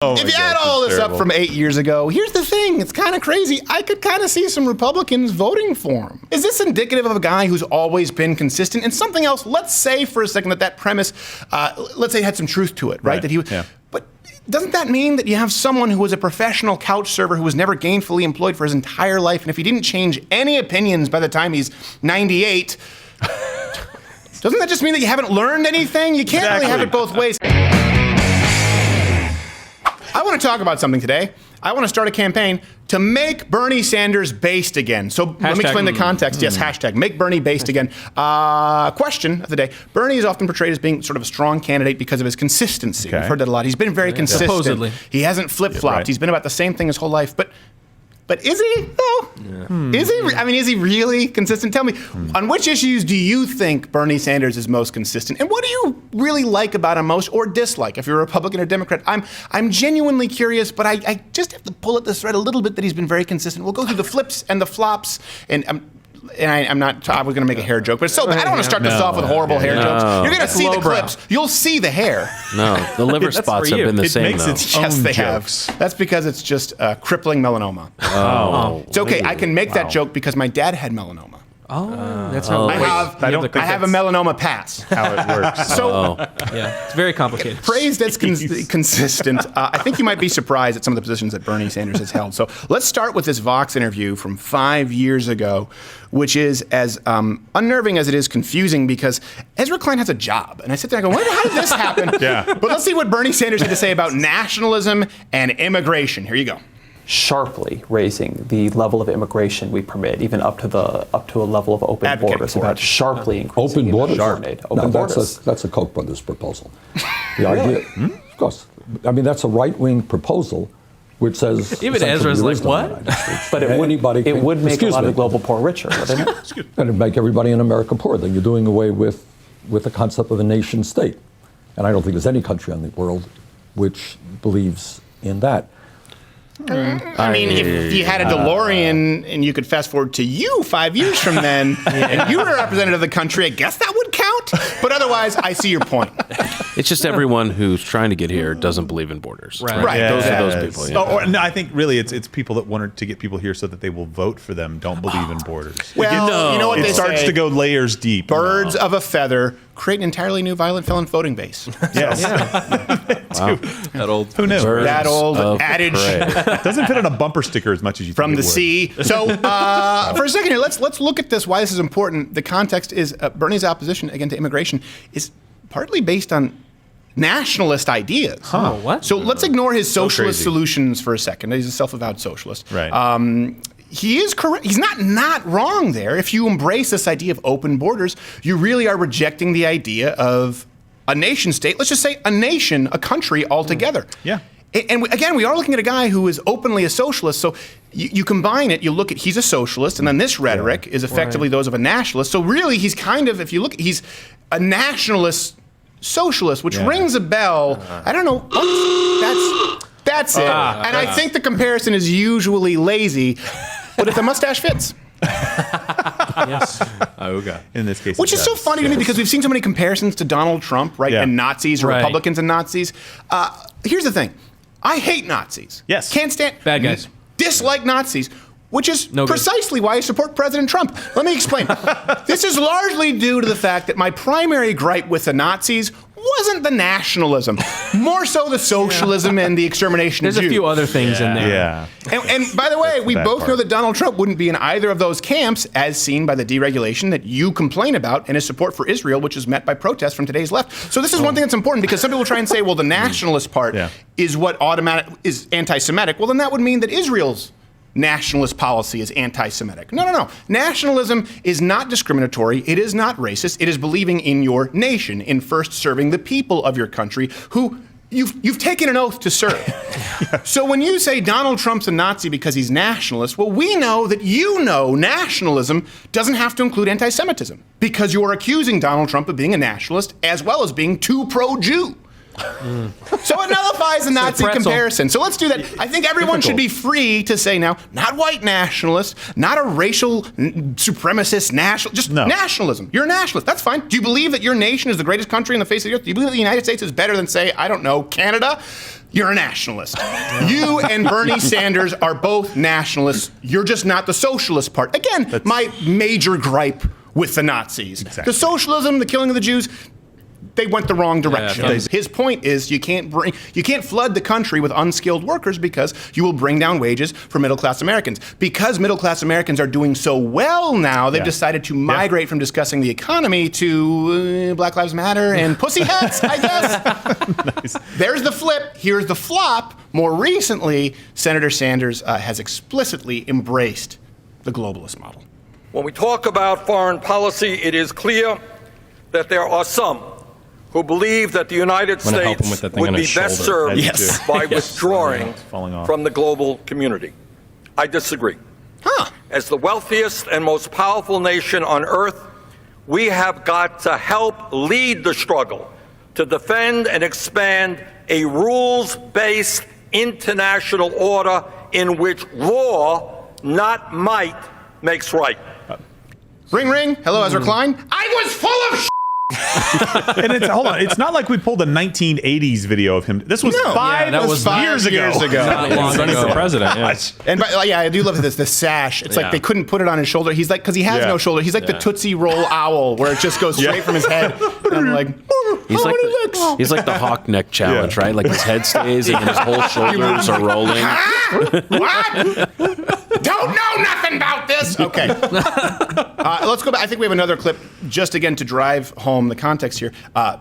If you add all this up from 8 years ago, here's the thing. It's kind of crazy. I could kind of see some Republicans voting for him. Is this indicative of a guy who's always been consistent? And something else, let's say for a second that premise, let's say had some truth to it, right? That he, but doesn't that mean that you have someone who was a professional couch server who was never gainfully employed for his entire life, and if he didn't change any opinions by the time he's 98, doesn't that just mean that you haven't learned anything? You can't really have it both ways. I want to talk about something today. I want to start a campaign to make Bernie Sanders based again. So let me explain the context. Yes, hashtag make Bernie based again. Question of the day. Bernie is often portrayed as being sort of a strong candidate because of his consistency. We've heard that a lot. He's been very consistent. Supposedly. He hasn't flip-flopped. He's been about the same thing his whole life. But is he, though? Is he? I mean, is he really consistent? Tell me, on which issues do you think Bernie Sanders is most consistent? And what do you really like about him most or dislike? If you're a Republican or Democrat, I'm genuinely curious, but I just have to pull at this thread a little bit that he's been very consistent. We'll go through the flips and the flops, and I was going to make a hair joke, but it's so bad. I don't want to start this off with horrible hair jokes. You're going to see the clips. You'll see the hair. No, the liver spots have been the same, though. Yes, they have. That's because it's just crippling melanoma. Oh. It's okay. I can make that joke because my dad had melanoma. That's how I have a melanoma pass. How it works. So, yeah, it's very complicated. Praised as consistent. I think you might be surprised at some of the positions that Bernie Sanders has held. So let's start with this Vox interview from 5 years ago, which is as unnerving as it is confusing because Ezra Klein has a job. And I sit there and I go, how did this happen? But let's see what Bernie Sanders had to say about nationalism and immigration. Here you go. Sharply raising the level of immigration we permit, even up to a level of open borders. About sharply increasing open borders. Open borders. That's a Koch brothers proposal. The idea, of course. I mean, that's a right-wing proposal, which says even Ezra's like, what? But it would make a lot of the global poor richer, wouldn't it? And it'd make everybody in America poor. Then you're doing away with the concept of a nation state, and I don't think there's any country in the world which believes in that. I mean, if you had a DeLorean and you could fast forward to you 5 years from then, and you were a representative of the country, I guess that would count. But otherwise, I see your point. It's just everyone who's trying to get here doesn't believe in borders. Right. Those are those people. Yeah. No, I think really it's people that wanted to get people here so that they will vote for them don't believe in borders. Well, you know what they say? It starts to go layers deep. Birds of a feather create an entirely new violent felon voting base. Yes. Wow. That old. Who knew? That old adage. It doesn't fit on a bumper sticker as much as you from think the sea. So for a second here, let's look at this. Why this is important. The context is Bernie's opposition again to immigration is partly based on nationalist ideas. What? So let's ignore his socialist solutions for a second. He's a self-avowed socialist. Right. He is correct. He's not wrong there. If you embrace this idea of open borders, you really are rejecting the idea of a nation state. Let's just say a nation, a country altogether. Yeah. And again, we are looking at a guy who is openly a socialist. So you combine it, you look at he's a socialist, and then this rhetoric is effectively those of a nationalist. So really, he's kind of, if you look, he's a nationalist socialist, which rings a bell. I don't know. That's it. And I think the comparison is usually lazy, but if the mustache fits. Yes. In this case, which is so funny to me because we've seen so many comparisons to Donald Trump, right, and Nazis or Republicans and Nazis. Here's the thing. I hate Nazis. Yes. Can't stand. Bad guys. Dislike Nazis. Which is precisely why I support President Trump. Let me explain. This is largely due to the fact that my primary gripe with the Nazis wasn't the nationalism, more so the socialism and the extermination of Jews. There's a few other things in there. Yeah. And by the way, we both know that Donald Trump wouldn't be in either of those camps, as seen by the deregulation that you complain about and his support for Israel, which is met by protests from today's left. So this is one thing that's important because some people try and say, well, the nationalist part is what is anti-Semitic. Well, then that would mean that Israel's nationalist policy is anti-Semitic. No. Nationalism is not discriminatory. It is not racist. It is believing in your nation, in first serving the people of your country who you've taken an oath to serve. So when you say Donald Trump's a Nazi because he's nationalist, well, we know that nationalism doesn't have to include anti-Semitism because you're accusing Donald Trump of being a nationalist as well as being too pro-Jew. So it nullifies the Nazi pretzel. comparison. So let's do that. I think everyone should be free to say now, not white nationalist, not a racial supremacist national, just nationalism. You're a nationalist. That's fine. Do you believe that your nation is the greatest country on the face of the earth? Do you believe that the United States is better than, say, I don't know, Canada? You're a nationalist. You and Bernie Sanders are both nationalists. You're just not the socialist part. Again, my major gripe with the Nazis. Exactly. The socialism, the killing of the Jews, they went the wrong direction. Yeah, His point is you can't flood the country with unskilled workers because you will bring down wages for middle-class Americans. Because middle-class Americans are doing so well now, they've decided to migrate from discussing the economy to Black Lives Matter and pussy hats, I guess. Nice. There's the flip. Here's the flop. More recently, Senator Sanders has explicitly embraced the globalist model. When we talk about foreign policy, it is clear that there are some who believe that the United States would be best served by withdrawing from the global community. I disagree. As the wealthiest and most powerful nation on earth, we have got to help lead the struggle to defend and expand a rules-based international order in which law, not might, makes right. Ring, ring. Hello, Ezra Klein. I was full of And hold on, it's not like we pulled a 1980s video of him. This was five years ago. Not long running ago. for president. Yeah. And I do love this. The sash. It's like they couldn't put it on his shoulder. He's like, because he has no shoulder. He's like the Tootsie Roll owl, where it just goes straight from his head. And I'm like, He's like the hawk neck challenge, right? Like his head stays and his whole shoulders are rolling. What? Don't know nothing about this. Okay. Let's go back. I think we have another clip just again to drive home the context here.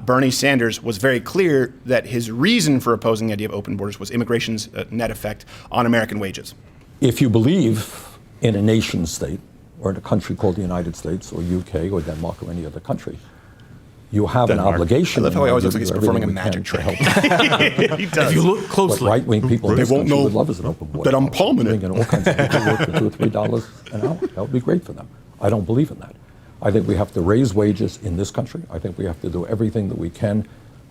Bernie Sanders was very clear that his reason for opposing the idea of open borders was immigration's net effect on American wages. If you believe in a nation state, or in a country called the United States, or UK, or Denmark, or any other country, you have an obligation. I love how he always looks like he's performing a magic trick. He does. If you look closely, What right-wing people in They this won't country know would love is an open border. that I'm palming it. Bringing all kinds of people work for $2 or $3 an hour. That would be great for them. I don't believe in that. I think we have to raise wages in this country. I think we have to do everything that we can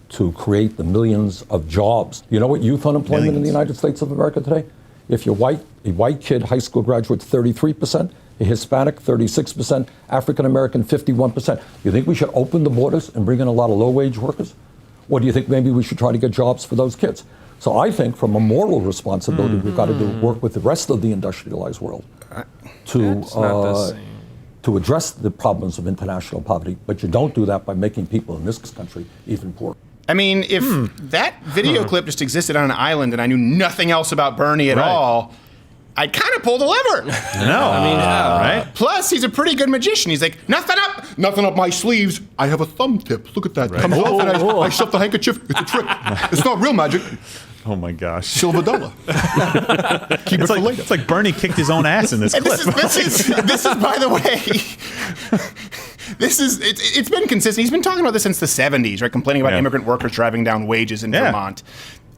to create the millions of jobs. You know what youth unemployment in the United States of America today? If you're white, a white kid, high school graduate, 33%, a Hispanic, 36%, African American, 51%. You think we should open the borders and bring in a lot of low-wage workers? Or do you think maybe we should try to get jobs for those kids? So I think from a moral responsibility, we've got to work with the rest of the industrialized world to address the problems of international poverty. But you don't do that by making people in this country even poorer. I mean, if that video clip just existed on an island and I knew nothing else about Bernie at all, I'd kind of pull the lever. Right? Plus, he's a pretty good magician. He's like, nothing up my sleeves. I have a thumb tip. Look at that. Comes off and I shove the handkerchief. It's a trick. It's not real magic. Oh my gosh. Silver dollar. Keep it for later. It's like Bernie kicked his own ass in this And clip. this is, by the way, it's been consistent. He's been talking about this since the 70s, right? Complaining about immigrant workers driving down wages in Vermont.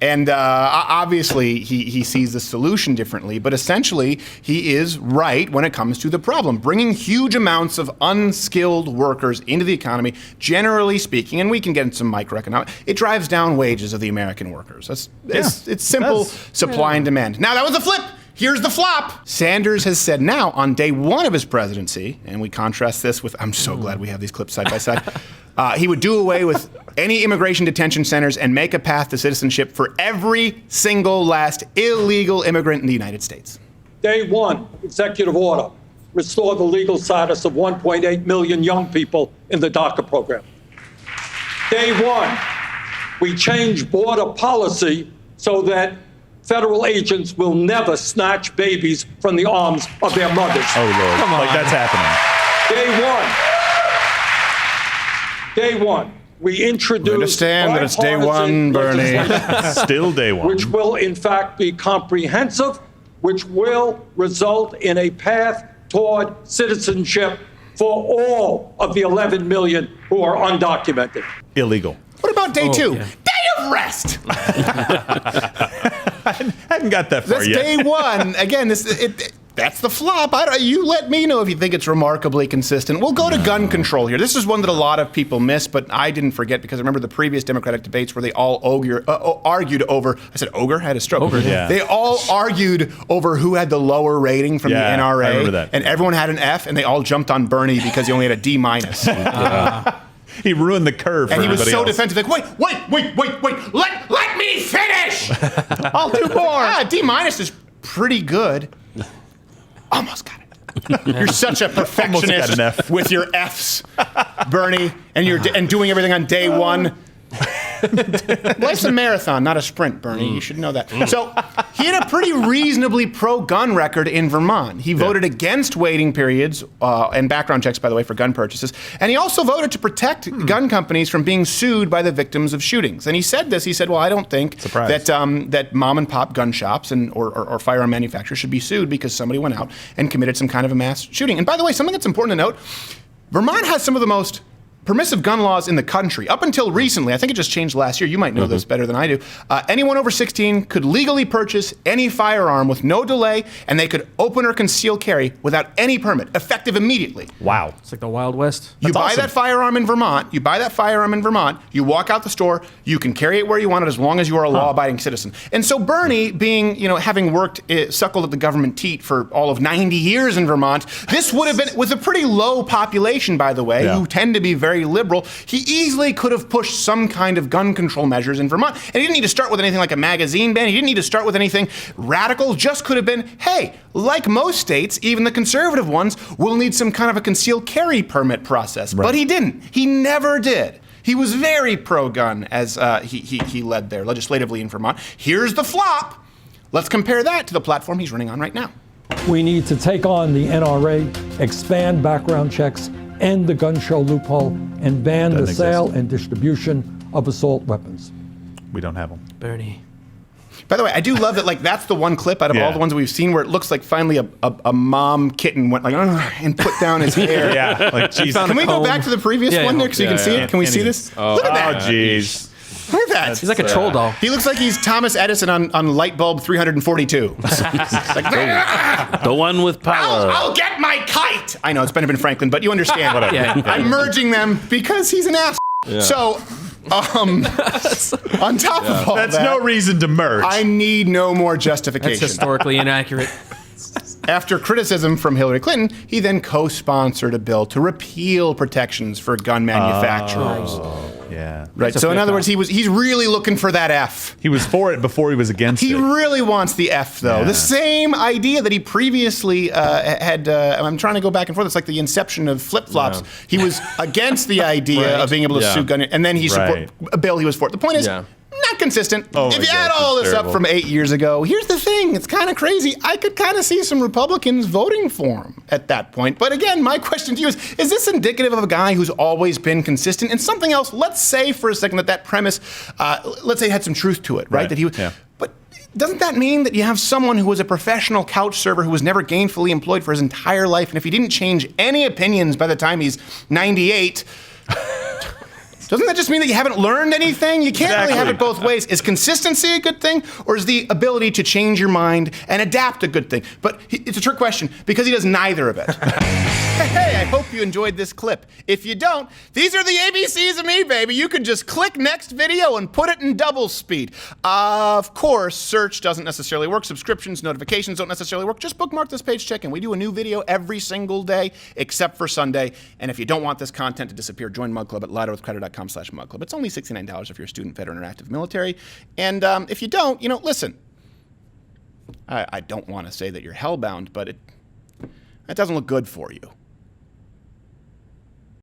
And obviously, he sees the solution differently, but essentially, he is right when it comes to the problem. Bringing huge amounts of unskilled workers into the economy, generally speaking, and we can get into some microeconomics, it drives down wages of the American workers. It's simple supply and demand. Now, that was a flip. Here's the flop. Sanders has said now, on day one of his presidency, and we contrast this with, I'm so glad we have these clips side by side, he would do away with any immigration detention centers and make a path to citizenship for every single last illegal immigrant in the United States. Day one, executive order, restore the legal status of 1.8 million young people in the DACA program. Day one, we change border policy so that federal agents will never snatch babies from the arms of their mothers. Oh, Lord. Come on. Like that's happening. Day one, we introduce. I understand that it's day one, Bernie. Still day one. Which will, in fact, be comprehensive, which will result in a path toward citizenship for all of the 11 million who are undocumented. Illegal. What about day two? Yeah. Day of rest. I hadn't got that far That's yet. day one. Again, that's the flop. You let me know if you think it's remarkably consistent. We'll go to gun control here. This is one that a lot of people miss, but I didn't forget because I remember the previous Democratic debates where they all argued over. I said ogre? I had a stroke. Ogre, yeah. They all argued over who had the lower rating from the NRA. I remember that. And everyone had an F, and they all jumped on Bernie because he only had a D-. He ruined the curve. And he was so else. defensive, like, wait, let me finish. I'll do more. D- is pretty good. Almost got it. You're such a perfectionist with your Fs, Bernie, and doing everything on day one. Life's a marathon, not a sprint, Bernie. You should know that. So he had a pretty reasonably pro-gun record in Vermont. He voted against waiting periods and background checks, by the way, for gun purchases. And he also voted to protect gun companies from being sued by the victims of shootings. And he said this. He said, well, I don't think that mom and pop gun shops or firearm manufacturers should be sued because somebody went out and committed some kind of a mass shooting. And by the way, something that's important to note, Vermont has some of the most permissive gun laws in the country. Up until recently, I think it just changed last year, you might know this better than I do, anyone over 16 could legally purchase any firearm with no delay, and they could open or conceal carry without any permit, effective immediately. Wow. It's like the Wild West. You buy that firearm in Vermont, you walk out the store, you can carry it where you want it as long as you are a law-abiding citizen. And so Bernie, being, having suckled at the government teat for all of 90 years in Vermont, this would have been, with a pretty low population, by the way, who tend to be very liberal, he easily could have pushed some kind of gun control measures in Vermont. And he didn't need to start with anything like a magazine ban. He didn't need to start with anything radical. Just could have been, hey, like most states, even the conservative ones, will need some kind of a concealed carry permit process. Right. But he didn't. He never did. He was very pro-gun as he led there legislatively in Vermont. Here's the flop. Let's compare that to the platform he's running on right now. We need to take on the NRA, expand background checks, end the gun show loophole, and ban the sale and distribution of assault weapons. We don't have them. Bernie. By the way, I do love that, that's the one clip out of all the ones we've seen where it looks like finally a mom kitten went and put down his hair. Like, geez. Can we go back to the previous one there so you can see it? Can we see this? Look at that. Oh, jeez. Look at that. He's like a troll doll. He looks like he's Thomas Edison on light bulb 342. The one with power. I'll get my kite. I know, it's Benjamin Franklin, but you understand. I'm merging them because he's an ass. Yeah. So, on top of all that's no reason to merge. I need no more justification. That's historically inaccurate. After criticism from Hillary Clinton, he then co-sponsored a bill to repeal protections for gun manufacturers. Yeah. Right. So in other words, he's really looking for that F. He was for it before he was against it. He really wants the F, though. Yeah. The same idea that he previously had. I'm trying to go back and forth. It's like the inception of flip-flops. Yeah. He was against the idea of being able to sue gun, and then he supported a bill he was for. The point is, not consistent. If you add all this up from 8 years ago, here's the thing. It's kind of crazy. I could kind of see some Republicans voting for him at that point. But again, my question to you is this indicative of a guy who's always been consistent? And something else, let's say for a second that premise, let's say had some truth to it, right? That he was, but doesn't that mean that you have someone who was a professional couch server who was never gainfully employed for his entire life, and if he didn't change any opinions by the time he's 98, doesn't that just mean that you haven't learned anything? You can't really have it both ways. Is consistency a good thing, or is the ability to change your mind and adapt a good thing? But it's a trick question because he does neither of it. Hey, I hope you enjoyed this clip. If you don't, these are the ABCs of me, baby. You can just click next video and put it in double speed. Of course, search doesn't necessarily work. Subscriptions, notifications don't necessarily work. Just bookmark this page, check in. We do a new video every single day except for Sunday. And if you don't want this content to disappear, join Mug Club at louderwithcrowder.com/mugclub. It's only $69 if you're a student, veteran, or active military. And if you don't, listen. I don't want to say that you're hellbound, but it doesn't look good for you.